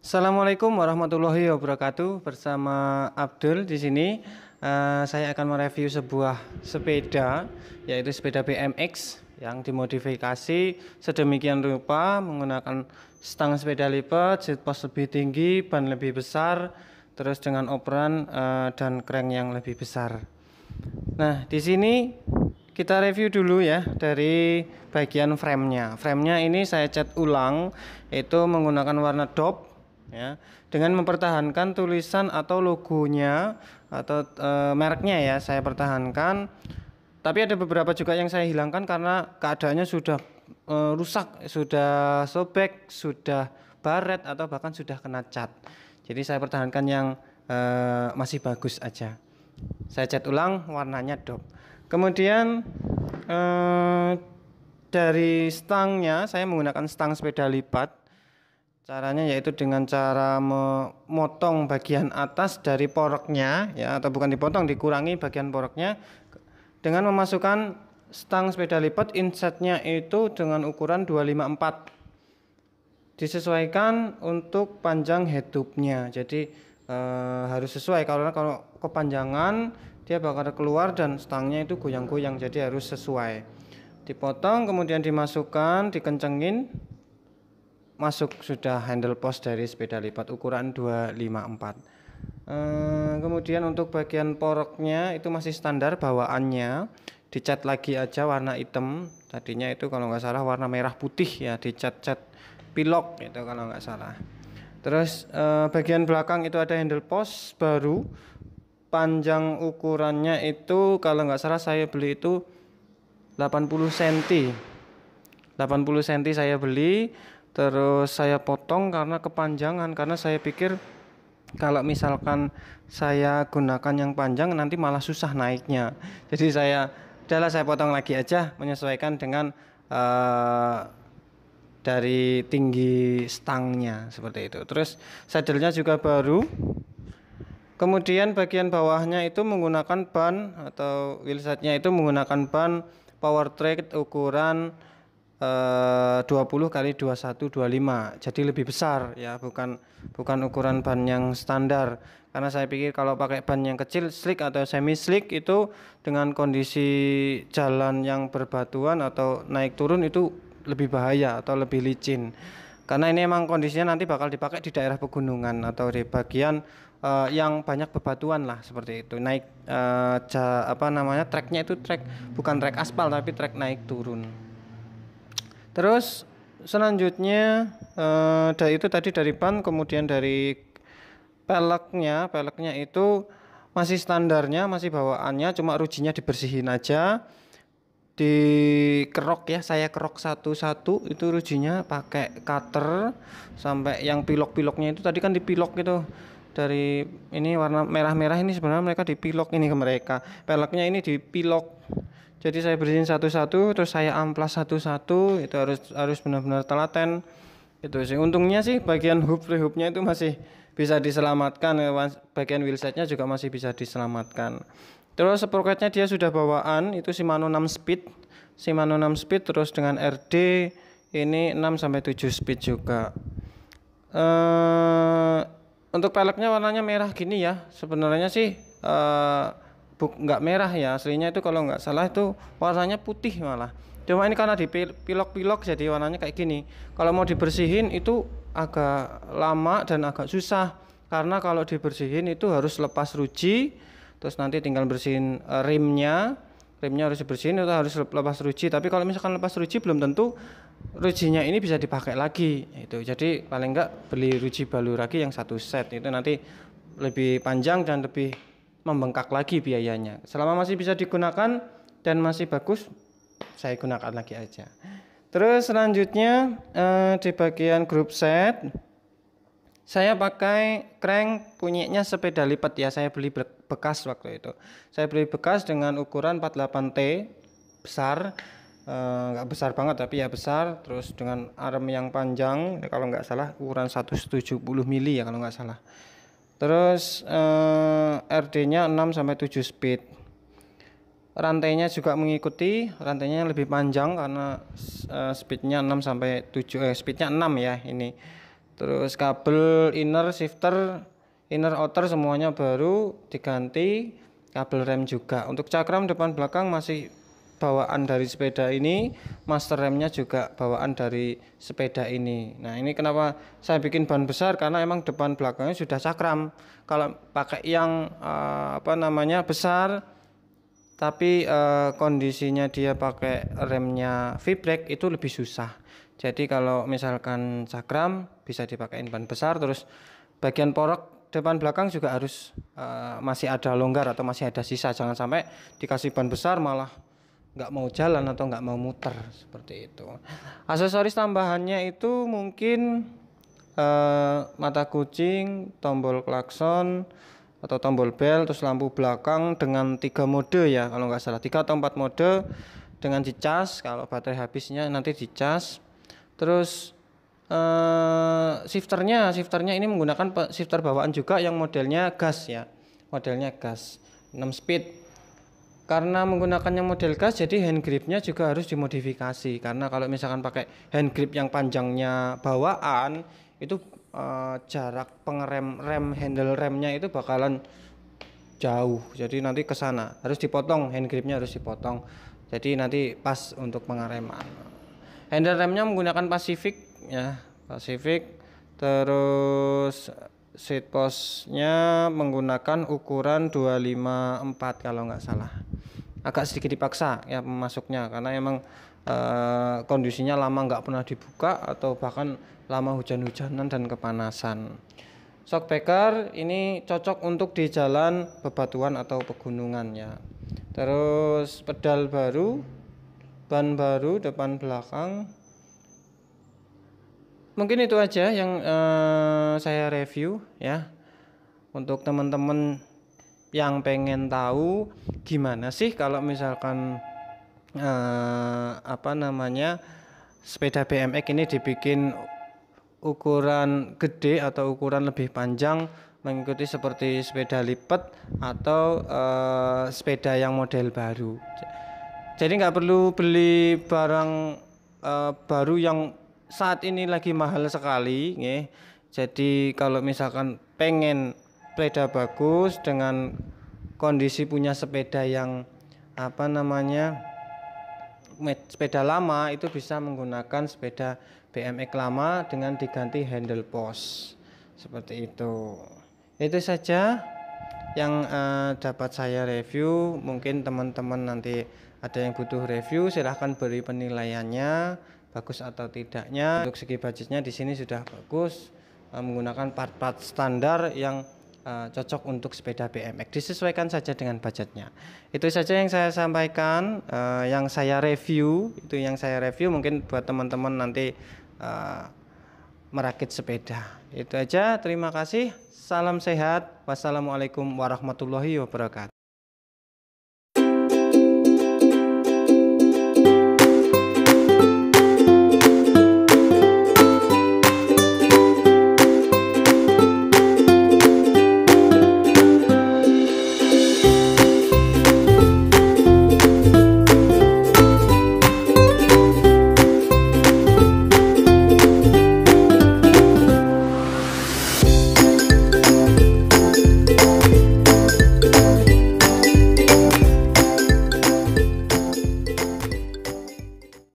Assalamualaikum warahmatullahi wabarakatuh. Bersama Abdul di sini, saya akan mereview sebuah sepeda, yaitu sepeda BMX yang dimodifikasi sedemikian rupa menggunakan stang sepeda lipat, seat post lebih tinggi, ban lebih besar, terus dengan operan dan crank yang lebih besar. Nah, di sini kita review dulu ya dari bagian frame-nya. Frame-nya ini saya cat ulang, itu menggunakan warna dope ya, dengan mempertahankan tulisan atau logonya atau mereknya ya, saya pertahankan. Tapi ada beberapa juga yang saya hilangkan karena keadaannya sudah rusak, sudah sobek, sudah baret atau bahkan sudah kena cat. Jadi saya pertahankan yang masih bagus aja. Saya cat ulang warnanya dope. Kemudian dari stangnya saya menggunakan stang sepeda lipat. Caranya yaitu dengan cara memotong bagian atas dari poroknya ya, atau bukan dipotong, dikurangi bagian poroknya dengan memasukkan stang sepeda lipat. Insetnya itu dengan ukuran 254. Disesuaikan untuk panjang head tube-nya. Jadi harus sesuai, karena kalau kepanjangan dia bakal keluar dan stangnya itu goyang-goyang, jadi harus sesuai. Dipotong kemudian dimasukkan, dikencengin, masuk sudah handle post dari sepeda lipat ukuran 254. Kemudian untuk bagian poroknya itu masih standar bawaannya, dicat lagi aja warna hitam. Tadinya itu kalau nggak salah warna merah putih ya, dicat-cat pilok itu kalau nggak salah. Terus bagian belakang itu ada handle post baru, panjang ukurannya itu kalau nggak salah saya beli itu 80 cm. 80 cm saya beli. Terus saya potong karena kepanjangan, karena saya pikir kalau misalkan saya gunakan yang panjang nanti malah susah naiknya. Jadi saya potong lagi aja, menyesuaikan dengan dari tinggi stangnya seperti itu. Terus sadelnya juga baru. Kemudian bagian bawahnya itu menggunakan ban atau wheelsetnya itu menggunakan ban power track ukuran 20 kali 2125, jadi lebih besar ya, bukan ukuran ban yang standar. Karena saya pikir kalau pakai ban yang kecil slick atau semi slick itu dengan kondisi jalan yang berbatuan atau naik turun itu lebih bahaya atau lebih licin. Karena ini emang kondisinya nanti bakal dipakai di daerah pegunungan atau di bagian yang banyak bebatuan lah seperti itu. Naik treknya itu trek, bukan trek aspal tapi trek naik turun. Terus selanjutnya dari itu tadi dari ban, kemudian dari peleknya itu masih standarnya, masih bawaannya, cuma rujinya dibersihin aja, dikerok ya, saya kerok satu-satu itu rujinya pakai cutter sampai yang pilok-piloknya itu tadi kan dipilok gitu. Dari ini warna merah-merah ini sebenarnya mereka dipilok ini ke mereka. Peleknya ini dipilok. Jadi saya bersihin satu-satu, terus saya amplas satu-satu, itu harus benar-benar telaten. Itu sih. Untungnya sih bagian hoopnya itu masih bisa diselamatkan, bagian wheelsetnya juga masih bisa diselamatkan. Terus sprocketnya dia sudah bawaan, itu Shimano 6 speed. Shimano 6 speed terus dengan RD ini 6 sampai 7 speed juga. Untuk peleknya warnanya merah gini ya. Sebenarnya sih nggak merah ya, aslinya itu kalau nggak salah itu warnanya putih malah. Cuma ini karena dipilok-pilok jadi warnanya kayak gini. Kalau mau dibersihin itu agak lama dan agak susah, karena kalau dibersihin itu harus lepas ruji, terus nanti tinggal bersihin rimnya harus dibersihin, itu harus lepas ruji. Tapi kalau misalkan lepas ruji belum tentu rujinya ini bisa dipakai lagi itu. Jadi paling enggak beli ruji baru lagi yang satu set, itu nanti lebih panjang dan lebih membengkak lagi biayanya. Selama masih bisa digunakan dan masih bagus, saya gunakan lagi aja. Terus selanjutnya di bagian group set saya pakai crank punyanya sepeda lipat ya, saya beli bekas waktu itu. Saya beli bekas dengan ukuran 48T besar, nggak besar banget tapi ya besar. Terus dengan arm yang panjang, kalau nggak salah ukuran 170 mili ya kalau nggak salah. Terus RD-nya 6 sampai 7 speed. Rantainya juga mengikuti, rantainya lebih panjang karena speednya 6 sampai 7 speednya 6 ya ini. Terus kabel inner shifter, inner outer semuanya baru diganti, kabel rem juga. Untuk cakram depan belakang masih bawaan dari sepeda ini, master remnya juga bawaan dari sepeda ini. Nah, ini kenapa saya bikin ban besar, karena emang depan belakangnya sudah cakram. Kalau pakai yang besar tapi kondisinya dia pakai remnya V-brake itu lebih susah. Jadi kalau misalkan cakram bisa dipakein ban besar, terus bagian porok depan belakang juga harus masih ada longgar atau masih ada sisa. Jangan sampai dikasih ban besar malah nggak mau jalan atau nggak mau muter seperti itu. Aksesoris tambahannya itu mungkin mata kucing, tombol klakson atau tombol bel, terus lampu belakang dengan 3 mode ya, kalau nggak salah 3 atau 4 mode dengan dicas. Kalau baterai habisnya nanti dicas. Terus shifternya ini menggunakan shifter bawaan juga yang modelnya gas ya, modelnya gas 6 speed. Karena menggunakannya model gas, jadi hand gripnya juga harus dimodifikasi. Karena kalau misalkan pakai hand grip yang panjangnya bawaan, itu jarak pengerem handle remnya itu bakalan jauh. Jadi nanti ke sana harus dipotong, hand gripnya harus dipotong. Jadi nanti pas untuk pengereman. Handle remnya menggunakan Pacific ya, Pacific. Terus seat postnya menggunakan ukuran 254 kalau nggak salah. Agak sedikit dipaksa ya masuknya, karena emang kondisinya lama nggak pernah dibuka atau bahkan lama hujan-hujanan dan kepanasan. Shock breaker ini cocok untuk di jalan bebatuan atau pegunungan ya. Terus pedal baru, ban baru depan belakang. Mungkin itu aja yang saya review ya. Untuk teman-teman yang pengen tahu gimana sih kalau misalkan sepeda BMX ini dibikin ukuran gede atau ukuran lebih panjang, mengikuti seperti sepeda lipat atau sepeda yang model baru. Jadi nggak perlu beli barang baru yang saat ini lagi mahal sekali nggih. Jadi kalau misalkan pengen sepeda bagus dengan kondisi punya sepeda yang sepeda lama, itu bisa menggunakan sepeda BMX lama dengan diganti handle post seperti itu. Itu saja yang dapat saya review. Mungkin teman-teman nanti ada yang butuh review, silahkan beri penilaiannya bagus atau tidaknya. Untuk segi budgetnya di sini sudah bagus, menggunakan part-part standar yang cocok untuk sepeda BMX. Disesuaikan saja dengan budgetnya. Itu saja yang saya sampaikan, yang saya review. Itu yang saya review, mungkin buat teman-teman nanti merakit sepeda. Itu aja, terima kasih. Salam sehat. Wassalamualaikum warahmatullahi wabarakatuh.